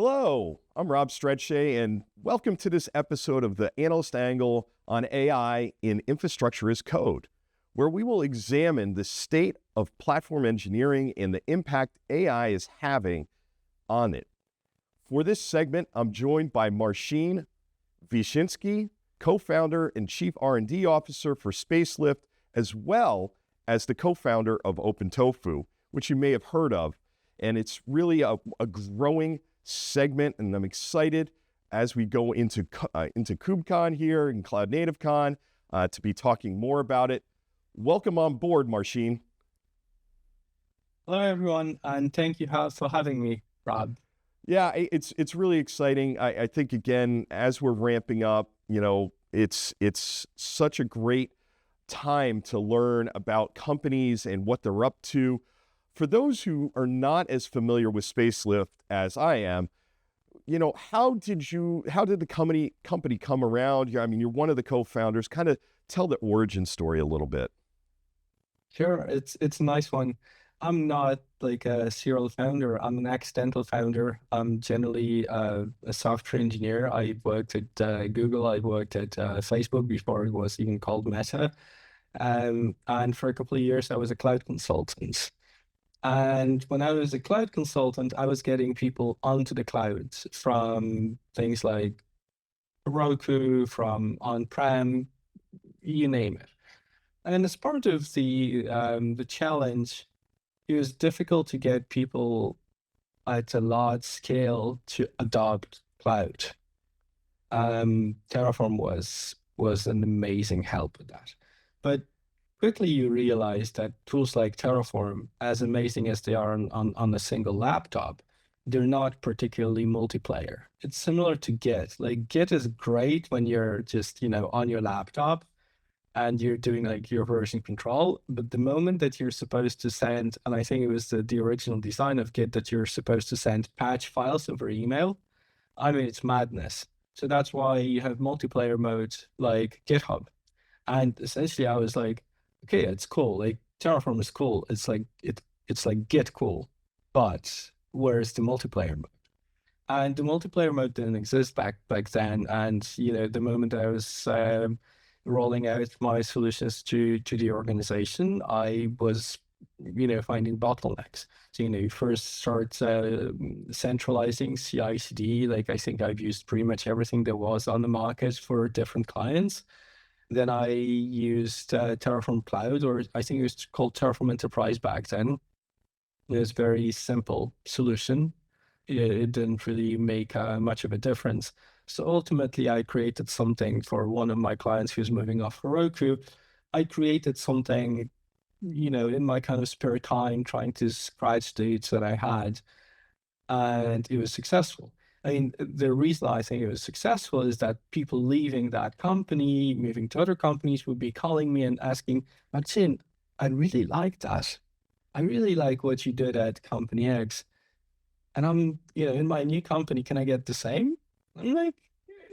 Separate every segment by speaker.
Speaker 1: Hello, I'm Rob Strechay, and welcome to this episode of the AnalystANGLE on AI in Infrastructure as Code, where we will examine the state of platform engineering and the impact AI is having on it. For this segment, I'm joined by Marcin Wyszynski, co-founder and chief R&D officer for Spacelift, as well as the co-founder of OpenTofu, which you may have heard of. And it's really a growing segment, and I'm excited as we go into KubeCon here and CloudNativeCon to be talking more about it. Welcome on board, Marcin.
Speaker 2: Hello, everyone, and thank you for having me, Rob.
Speaker 1: Yeah, it's really exciting. I think, again, as we're ramping up, it's such a great time to learn about companies and what they're up to. For those who are not as familiar with Spacelift as I am, how did the company come around? I mean, you're one of the co-founders. Kind of tell the origin story a little bit.
Speaker 2: Sure, it's a nice one. I'm not like a serial founder. I'm an accidental founder. I'm generally a software engineer. I worked at Google. I worked at Facebook before it was even called Meta. And for a couple of years, I was a cloud consultant. And when I was a cloud consultant, I was getting people onto the clouds from things like Roku, from on-prem, you name it. And as part of the challenge, it was difficult to get people at a large scale to adopt cloud. Terraform was an amazing help with that. But quickly you realize that tools like Terraform, as amazing as they are on a single laptop, they're not particularly multiplayer. It's similar to Git. Like Git is great when you're just, on your laptop and you're doing like your version control. But the moment that you're supposed to send, and I think it was the original design of Git that you're supposed to send patch files over email, I mean, it's madness. So that's why you have multiplayer mode like GitHub. And essentially I was like, okay, it's cool. Like Terraform is cool. It's like Git cool, but where's the multiplayer mode? And the multiplayer mode didn't exist back then. And the moment I was rolling out my solutions to the organization, I was finding bottlenecks. So you first start centralizing CI/CD. Like I think I've used pretty much everything that was on the market for different clients. Then I used Terraform Cloud, or I think it was called Terraform Enterprise back then. It was a very simple solution. It didn't really make much of a difference. So ultimately, I created something for one of my clients who's moving off Roku. I created something, in my kind of spare time, trying to scratch the itch that I had, and it was successful. I mean, the reason I think it was successful is that people leaving that company, moving to other companies, would be calling me and asking, Marcin, I really like that. I really like what you did at company X. And I'm, in my new company, can I get the same? I'm like,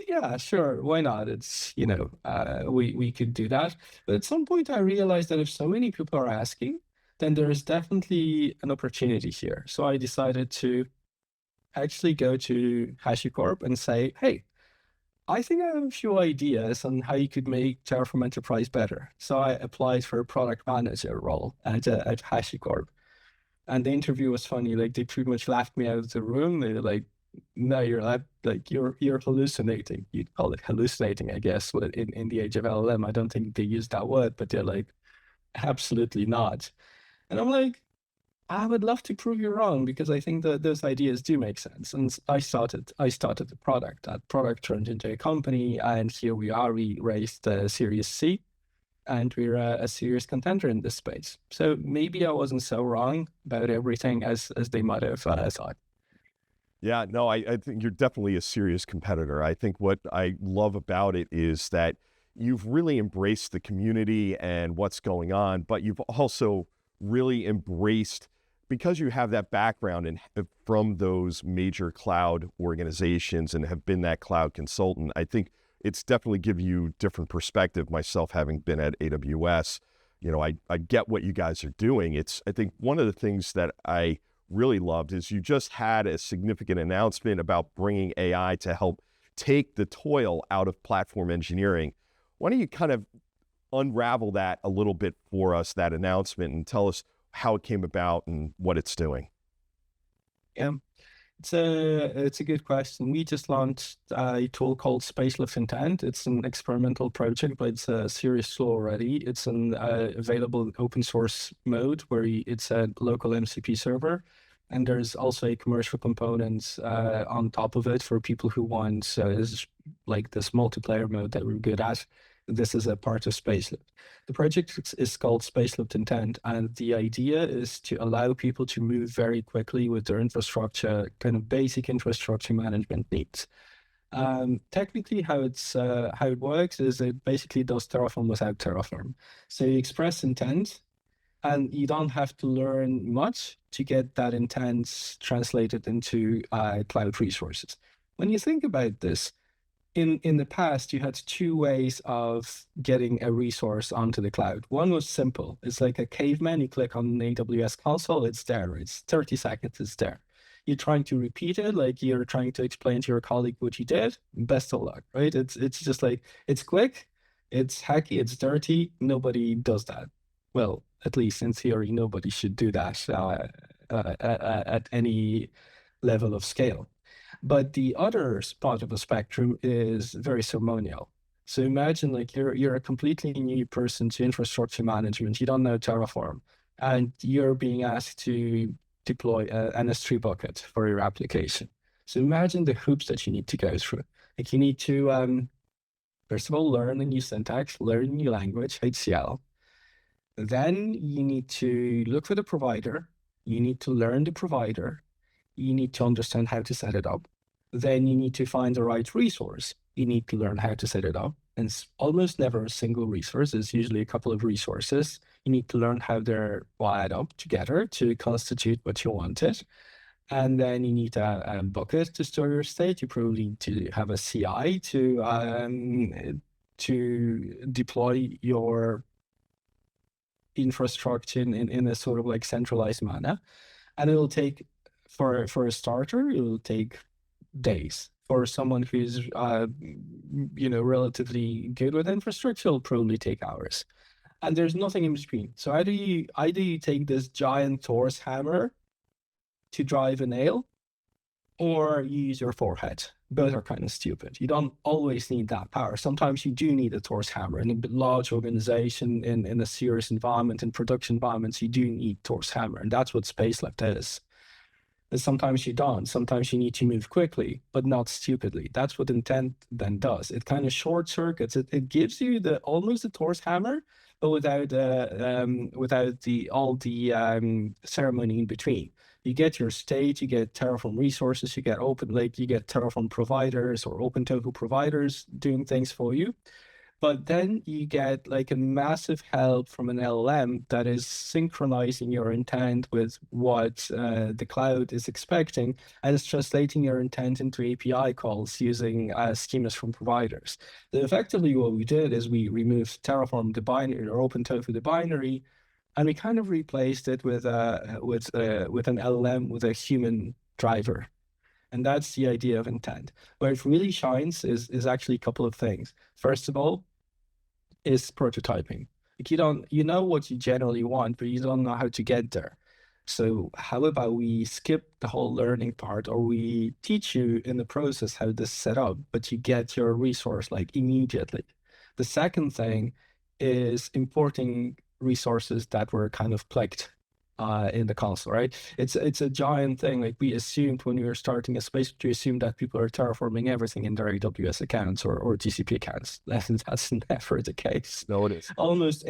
Speaker 2: yeah, sure. Why not? It's, we could do that. But at some point I realized that if so many people are asking, then there is definitely an opportunity here. So I decided to actually go to IaCConf and say, hey, I think I have a few ideas on how you could make Terraform Enterprise better. So I applied for a product manager role at IaCConf. And the interview was funny. Like they pretty much laughed me out of the room. They were like, no, you're hallucinating. You'd call it hallucinating, I guess, in the age of LLM. I don't think they use that word, but they're like, absolutely not. And I'm like, I would love to prove you wrong, because I think that those ideas do make sense. And I started the product. That product turned into a company, and here we are. We raised Series C, and we're a serious contender in this space. So maybe I wasn't so wrong about everything as they might have thought.
Speaker 1: Yeah, no, I think you're definitely a serious competitor. I think what I love about it is that you've really embraced the community and what's going on, but you've also really embraced, because you have that background and from those major cloud organizations and have been that cloud consultant, I think it's definitely give you different perspective. Myself, having been at AWS, I get what you guys are doing. I think one of the things that I really loved is you just had a significant announcement about bringing AI to help take the toil out of platform engineering. Why don't you kind of unravel that a little bit for us, that announcement, and tell us how it came about and what it's doing?
Speaker 2: Yeah, it's a good question. We just launched a tool called Spacelift Intent. It's an experimental project, but it's a serious tool already. It's an available open source mode where it's a local MCP server. And there's also a commercial component on top of it for people who want like this multiplayer mode that we're good at. This is a part of Spacelift. The project is called Spacelift Intent, and the idea is to allow people to move very quickly with their infrastructure, kind of basic infrastructure management needs. Technically, how it works is it basically does Terraform without Terraform. So you express intent, and you don't have to learn much to get that intent translated into cloud resources. When you think about this, in the past, you had two ways of getting a resource onto the cloud. One was simple. It's like a caveman. You click on an AWS console, it's there. It's 30 seconds, it's there. You're trying to repeat it, like you're trying to explain to your colleague what you did. Best of luck, right? It's just like, it's quick, it's hacky, it's dirty. Nobody does that. Well, at least in theory, nobody should do that at any level of scale. But the other part of the spectrum is very ceremonial. So imagine like you're a completely new person to infrastructure management. You don't know Terraform, and you're being asked to deploy an S3 bucket for your application. So imagine the hoops that you need to go through. Like you need to, first of all, learn a new syntax, learn a new language, HCL. Then you need to look for the provider. You need to learn the provider. You need to understand how to set it up. Then you need to find the right resource. You need to learn how to set it up. And it's almost never a single resource. It's usually a couple of resources. You need to learn how they're wired up together to constitute what you wanted. And then you need a bucket to store your state. You probably need to have a CI to deploy your infrastructure in a sort of like centralized manner. And it'll take, for a starter, it'll take days. For someone who's relatively good with infrastructure, it'll probably take hours. And there's nothing in between. So either you take this giant Thor's hammer to drive a nail, or you use your forehead. Both are kind of stupid. You don't always need that power. Sometimes you do need a Thor's hammer. In a large organization, in a serious environment, in production environments, you do need Thor's hammer. And that's what Spacelift is. And sometimes you don't. Sometimes you need to move quickly, but not stupidly. That's what Intent then does. It kind of short circuits. It gives you almost the Thor's hammer, but without all the ceremony in between. You get your state, you get Terraform resources, you get you get Terraform providers or OpenTofu providers doing things for you. But then you get like a massive help from an LLM that is synchronizing your intent with what the cloud is expecting, and it's translating your intent into API calls using schemas from providers. So effectively, what we did is we removed Terraform the binary or OpenTofu the binary, and we kind of replaced it with an LLM with a human driver. And that's the idea of intent. Where it really shines is actually a couple of things. First of all, is prototyping. Like you know what you generally want, but you don't know how to get there. So how about we skip the whole learning part, or we teach you in the process how this is set up, but you get your resource like immediately. The second thing is importing resources that were kind of plugged in the console, right? It's a giant thing. Like we assumed when we were starting a space, we assumed that people are terraforming everything in their AWS accounts or GCP accounts. That's never the case.
Speaker 1: No, it is.
Speaker 2: Almost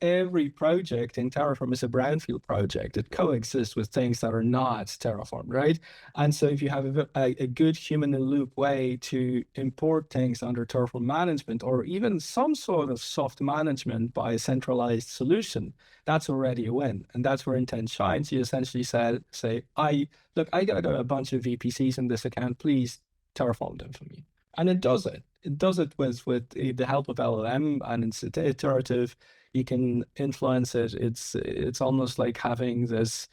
Speaker 2: every project in Terraform is a brownfield project. It coexists with things that are not Terraform, right? And so if you have a good human-in-the-loop way to import things under Terraform management, or even some sort of soft management by a centralized solution, that's already a win. And that's where Intent shines. You essentially say, I got a bunch of VPCs in this account, please Terraform them for me. And it does it. It does it with the help of LLM, and it's iterative. You can influence it. It's almost like having this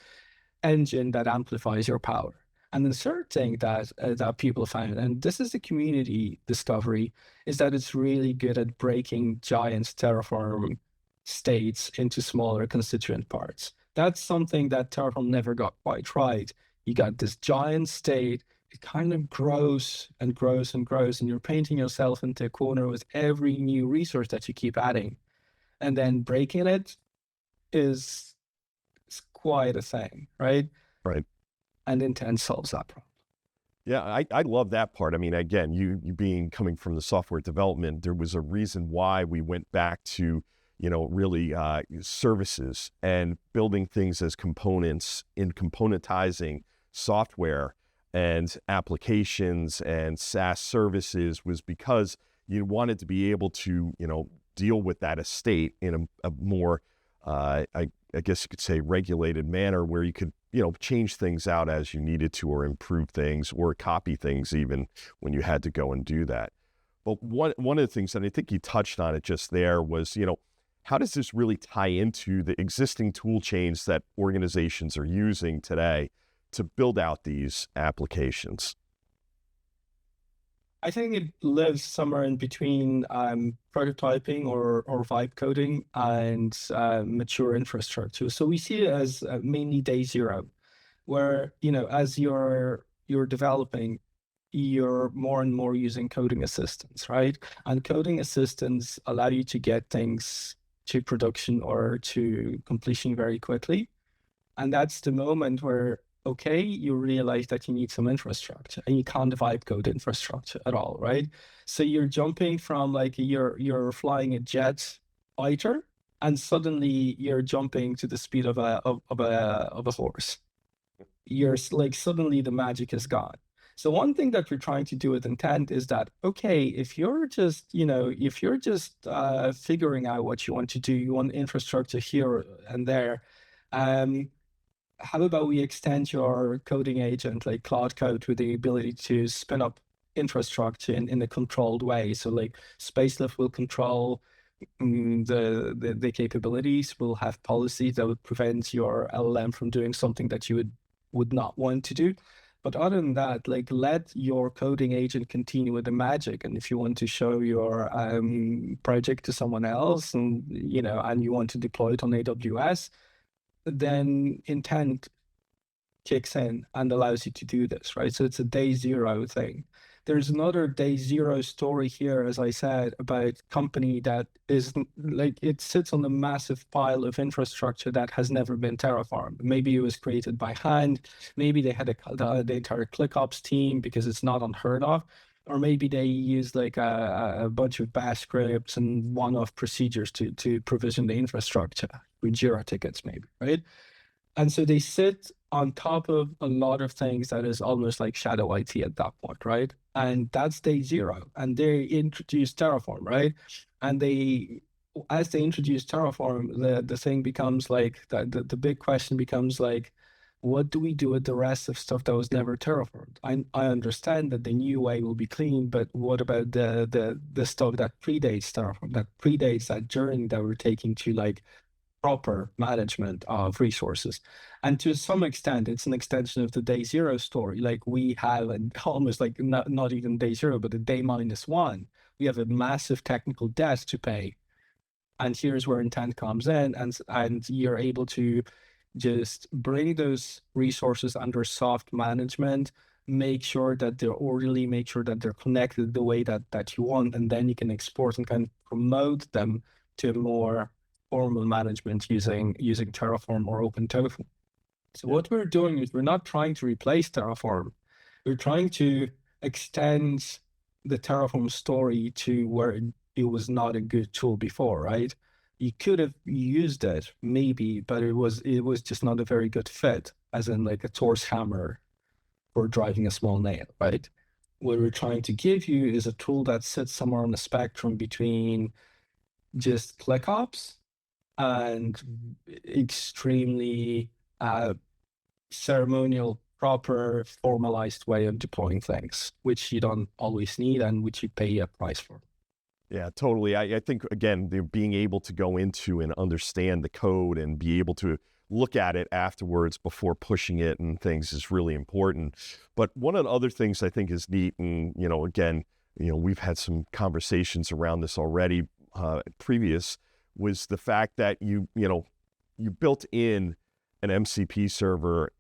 Speaker 2: engine that amplifies your power. And the third thing that people find, and this is the community discovery, is that it's really good at breaking giant Terraform states into smaller constituent parts. That's something that Terraform never got quite right. You got this giant state, it kind of grows and grows and grows, and you're painting yourself into a corner with every new resource that you keep adding. And then breaking it is quite a thing, right?
Speaker 1: Right.
Speaker 2: And Intent solves that problem.
Speaker 1: Yeah, I love that part. I mean, again, you coming from the software development, there was a reason why we went back to, really services and building things as components, in componentizing software and applications and SaaS services, was because you wanted to be able to, deal with that estate in a more, I guess you could say, regulated manner, where you could, change things out as you needed to, or improve things, or copy things even when you had to go and do that. But one of the things, and I think you touched on it just there, was, how does this really tie into the existing tool chains that organizations are using today to build out these applications?
Speaker 2: I think it lives somewhere in between prototyping or vibe coding and mature infrastructure. So we see it as mainly day zero, where as you're developing, you're more and more using coding assistants, right? And coding assistants allow you to get things to production or to completion very quickly. And that's the moment where, okay, you realize that you need some infrastructure, and you can't vibe code infrastructure at all, right? So you're jumping from like you're flying a jet fighter, and suddenly you're jumping to the speed of a horse. You're like, suddenly the magic is gone. So one thing that we're trying to do with Intent is that, okay, if you're just figuring out what you want to do, you want infrastructure here and there, how about we extend your coding agent, like Cloud Code, with the ability to spin up infrastructure in a controlled way? So like Spacelift will control the capabilities, will have policies that would prevent your LLM from doing something that you would not want to do. But other than that, like, let your coding agent continue with the magic. And if you want to show your project to someone else, and and you want to deploy it on AWS, then Intent kicks in and allows you to do this, right? So it's a day zero thing. There's another day zero story here, as I said, about company that is like, it sits on a massive pile of infrastructure that has never been terraformed. Maybe it was created by hand. Maybe they had the entire ClickOps team, because it's not unheard of. Or maybe they use like a bunch of bash scripts and one-off procedures to provision the infrastructure with Jira tickets, maybe, right? And so they sit on top of a lot of things that is almost like shadow IT at that point, right? And that's day zero. And they introduce Terraform, right? And as they introduce Terraform, the thing becomes like, the big question becomes like, what do we do with the rest of stuff that was never terraformed? I understand that the new way will be clean, but what about the stuff that predates Terraform, that predates that journey that we're taking to like proper management of resources? And to some extent, it's an extension of the day zero story. Like, we have almost like not even day zero, but a day -1. We have a massive technical debt to pay. And here's where Intent comes in, and you're able to just bring those resources under soft management, make sure that they're orderly, make sure that they're connected the way that you want, and then you can export and kind of promote them to more formal management using Terraform or OpenTofu. So what we're doing is, we're not trying to replace Terraform. We're trying to extend the Terraform story to where it was not a good tool before, right? You could have used it maybe, but it was just not a very good fit, as in like a Tor's hammer for driving a small nail, right? What we're trying to give you is a tool that sits somewhere on the spectrum between just ClickOps and extremely ceremonial, proper, formalized way of deploying things, which you don't always need and which you pay a price for.
Speaker 1: Yeah, totally. I think, again, being able to go into and understand the code and be able to look at it afterwards before pushing it and things is really important. But one of the other things I think is neat, and, again, we've had some conversations around this already previous, was the fact that you built in an MCP server.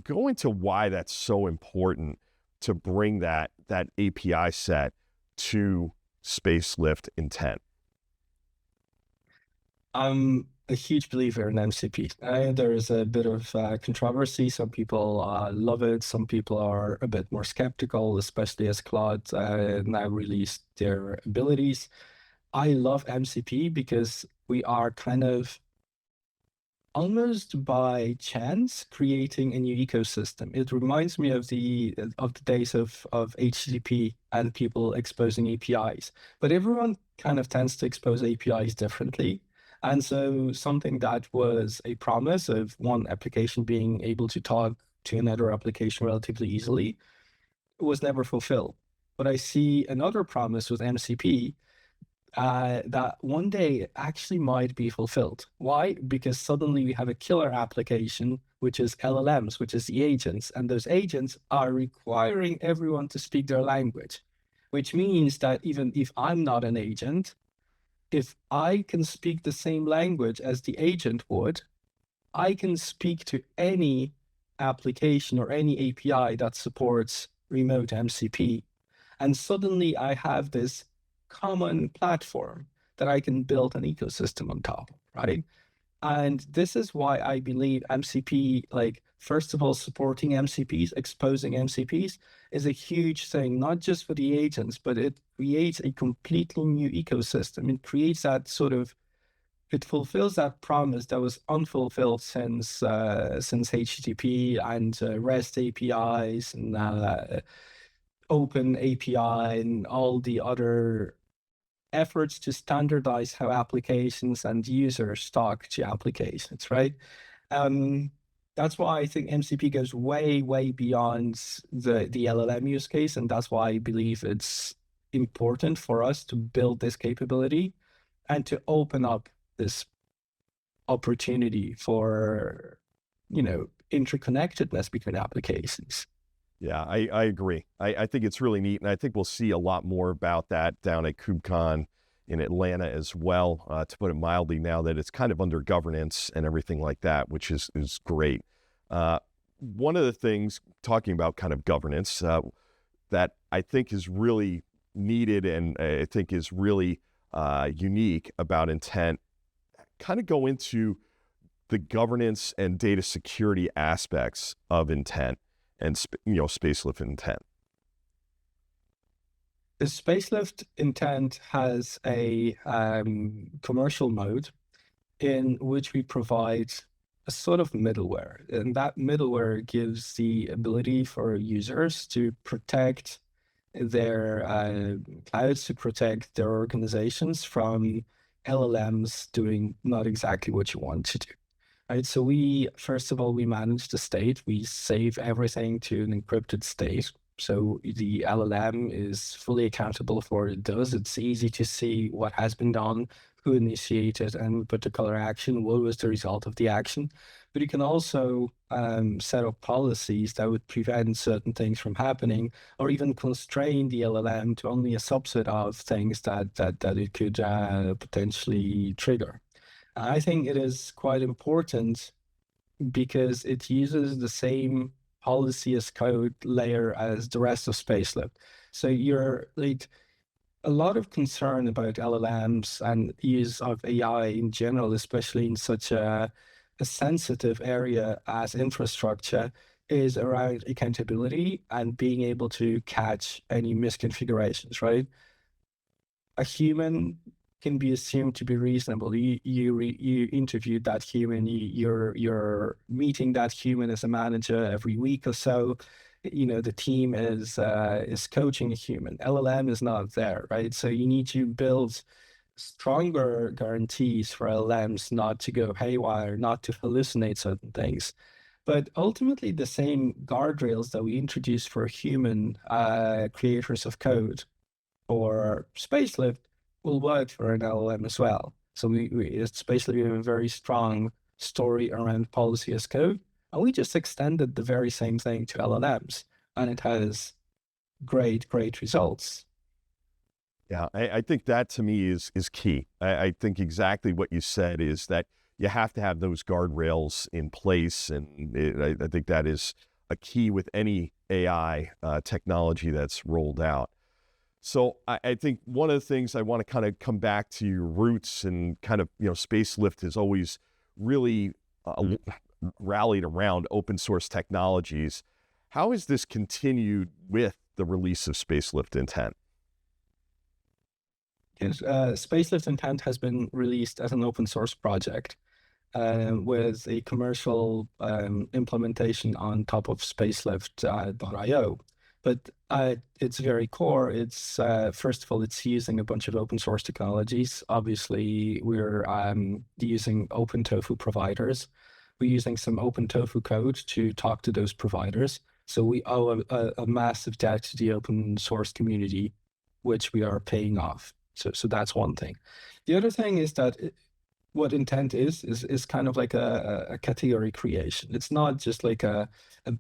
Speaker 1: Go into why that's so important to bring that API set to Spacelift Intent.
Speaker 2: I'm a huge believer in MCP. There is a bit of controversy. Some people love it. Some people are a bit more skeptical, especially as Claude now released their abilities. I love MCP because we are kind of almost by chance creating a new ecosystem. It reminds me of the days of HTTP and people exposing APIs. But everyone kind of tends to expose APIs differently. And so something that was a promise of one application being able to talk to another application relatively easily was never fulfilled. But I see another promise with MCP that one day it actually might be fulfilled. Why? Because suddenly we have a killer application, which is LLMs, which is the agents, and those agents are requiring everyone to speak their language, which means that even if I'm not an agent, if I can speak the same language as the agent would, I can speak to any application or any API that supports remote MCP. And suddenly I have this common platform that I can build an ecosystem on top of, right? And this is why I believe MCP, like, first of all, supporting MCPs, exposing MCPs is a huge thing, not just for the agents, but it creates a completely new ecosystem. It creates that it fulfills that promise that was unfulfilled since HTTP and REST APIs and Open API and all the other efforts to standardize how applications and users talk to applications, right? That's why I think MCP goes way, way beyond the LLM use case, and that's why I believe it's important for us to build this capability and to open up this opportunity for, interconnectedness between applications.
Speaker 1: Yeah, I agree. I think it's really neat, and I think we'll see a lot more about that down at KubeCon in Atlanta as well, to put it mildly, now that it's kind of under governance and everything like that, which is great. One of the things, talking about kind of governance, that I think is really needed and I think is really unique about Intent, kind of go into the governance and data security aspects of Intent and Spacelift Intent.
Speaker 2: The Spacelift Intent has a commercial mode in which we provide a sort of middleware, and that middleware gives the ability for users to protect their clouds, to protect their organizations from LLMs doing not exactly what you want to do. Right, so first of all, we manage the state. We save everything to an encrypted state. So the LLM is fully accountable for what it does. It's easy to see what has been done, who initiated and particular action, what was the result of the action. But you can also set up policies that would prevent certain things from happening, or even constrain the LLM to only a subset of things that it could potentially trigger. I think it is quite important because it uses the same policy as code layer as the rest of Spacelift. So you're like a lot of concern about LLMs and use of AI in general, especially in such a sensitive area as infrastructure, is around accountability and being able to catch any misconfigurations, right? A human can be assumed to be reasonable. You interviewed that human. You're meeting that human as a manager every week or so. The team is coaching a human. LLM is not there, right? So you need to build stronger guarantees for LLMs not to go haywire, not to hallucinate certain things. But ultimately, the same guardrails that we introduced for human creators of code for Spacelift will work for an LLM as well. So it's basically a very strong story around policy as code. And we just extended the very same thing to LLMs, and it has great results.
Speaker 1: Yeah, I think that to me is key. I think exactly what you said is that you have to have those guardrails in place, and I think that is a key with any AI technology that's rolled out. So I think one of the things I want to kind of come back to your roots and kind of, Spacelift has always really rallied around open source technologies. How has this continued with the release of Spacelift Intent?
Speaker 2: Yes, Spacelift Intent has been released as an open source project with a commercial implementation on top of Spacelift.io. But at its very core, it's first of all, it's using a bunch of open source technologies. Obviously, we're using OpenTofu providers. We're using some OpenTofu code to talk to those providers. So we owe a massive debt to the open source community, which we are paying off. So that's one thing. The other thing is that what Intent is kind of like a category creation. It's not just like a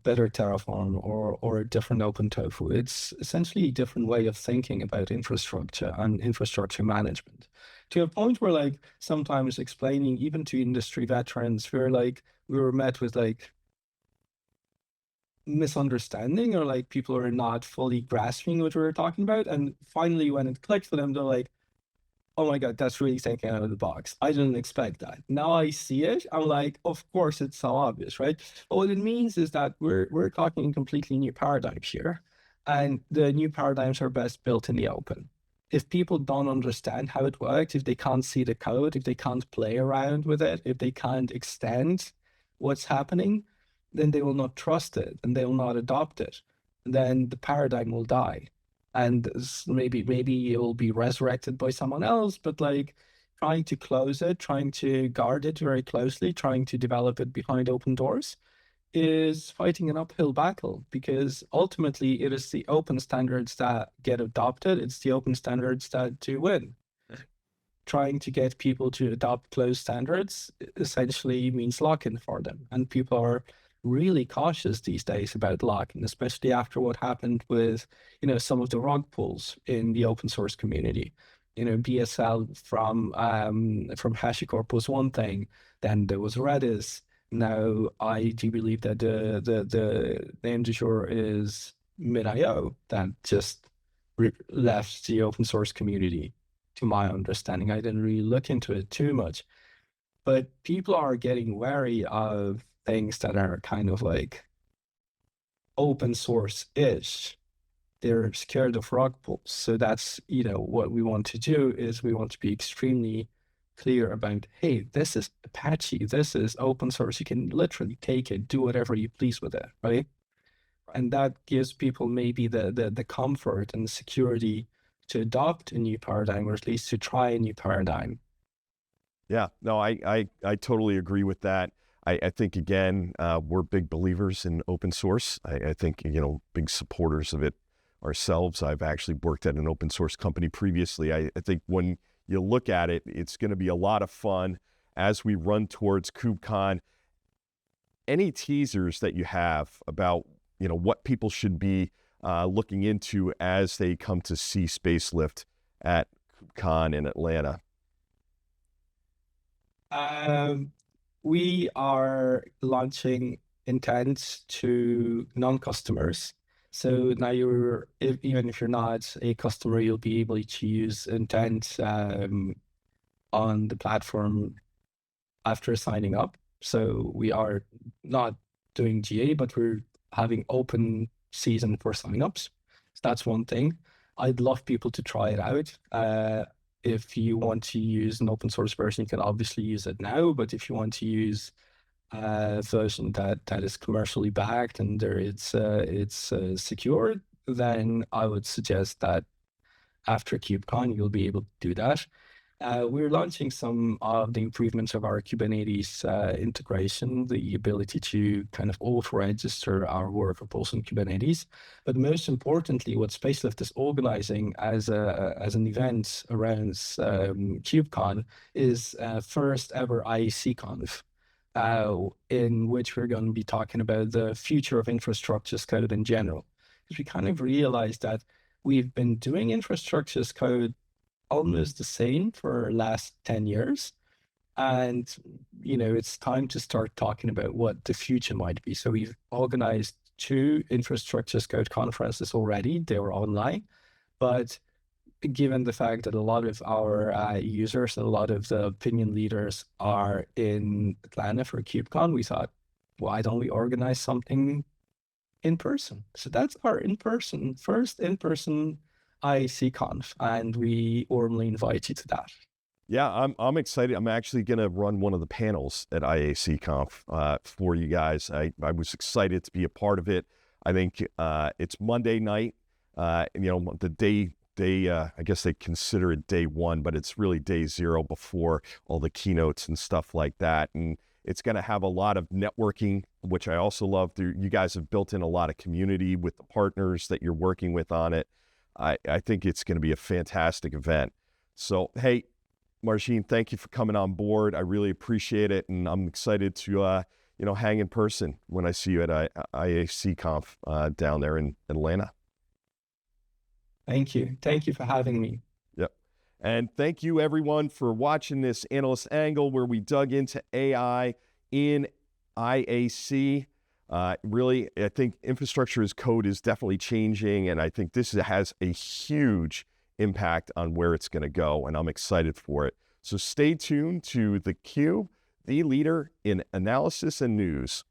Speaker 2: better Terraform or a different OpenTofu. It's essentially a different way of thinking about infrastructure and infrastructure management. To a point where, like, sometimes explaining even to industry veterans, we were met with like misunderstanding, or like people are not fully grasping what we were talking about. And finally, when it clicked for them, they're like, oh my God, that's really thinking out of the box. I didn't expect that. Now I see it. I'm like, of course, it's so obvious, right? But what it means is that we're talking completely new paradigms here. And the new paradigms are best built in the open. If people don't understand how it works, if they can't see the code, if they can't play around with it, if they can't extend what's happening, then they will not trust it and they will not adopt it. Then the paradigm will die. And maybe it will be resurrected by someone else, but like trying to close it, trying to guard it very closely, trying to develop it behind open doors is fighting an uphill battle, because ultimately it is the open standards that get adopted. It's the open standards that do win. Trying to get people to adopt closed standards essentially means lock-in for them. And people are really cautious these days about lock-in, especially after what happened with, some of the rug pulls in the open source community. BSL from HashiCorp was one thing, then there was Redis. Now I do believe that the name du jour is mid.io that just left the open source community, to my understanding. I didn't really look into it too much, but people are getting wary of things that are kind of like open source-ish. They're scared of rug pulls. So that's, what we want to do is we want to be extremely clear about, hey, this is Apache, this is open source. You can literally take it, do whatever you please with it, right? And that gives people maybe the comfort and the security to adopt a new paradigm, or at least to try a new paradigm.
Speaker 1: Yeah, no, I totally agree with that. I think, again, we're big believers in open source. I think, big supporters of it ourselves. I've actually worked at an open source company previously. I think when you look at it, it's going to be a lot of fun as we run towards KubeCon. Any teasers that you have about, what people should be looking into as they come to see Spacelift at KubeCon in Atlanta?
Speaker 2: We are launching Intent to non-customers. So now even if you're not a customer, you'll be able to use Intent on the platform after signing up. So we are not doing GA, but we're having open season for signups. So that's one thing. I'd love people to try it out. If you want to use an open source version, you can obviously use it now. But if you want to use a version that is commercially backed and it's secured, then I would suggest that after KubeCon, you'll be able to do that. we're launching some of the improvements of our Kubernetes integration, the ability to kind of auto-register our workables in Kubernetes. But most importantly, what Spacelift is organizing as an event around KubeCon is first ever IaCConf, in which we're going to be talking about the future of infrastructure as code in general. Because we kind of realized that we've been doing infrastructure as code almost the same for the last 10 years. And, it's time to start talking about what the future might be. So we've organized 2 infrastructure as code conferences already. They were online. But given the fact that a lot of our users and a lot of the opinion leaders are in Atlanta for KubeCon, we thought, why don't we organize something in person? So that's our first in-person IaCConf, and we warmly invite you to that.
Speaker 1: Yeah, I'm excited. I'm actually going to run one of the panels at IaCConf for you guys. I was excited to be a part of it. I think it's Monday night. The day I guess they consider it day 1, but it's really day 0 before all the keynotes and stuff like that. And it's going to have a lot of networking, which I also love. You guys have built in a lot of community with the partners that you're working with on it. I think it's going to be a fantastic event. So, hey, Marcin, thank you for coming on board. I really appreciate it. And I'm excited to, hang in person when I see you at IaCConf down there in Atlanta.
Speaker 2: Thank you. Thank you for having me.
Speaker 1: Yep. And thank you, everyone, for watching this Analyst Angle, where we dug into AI in IaC. Really, I think infrastructure as code is definitely changing, and I think this has a huge impact on where it's going to go, and I'm excited for it. So stay tuned to theCUBE, the leader in analysis and news.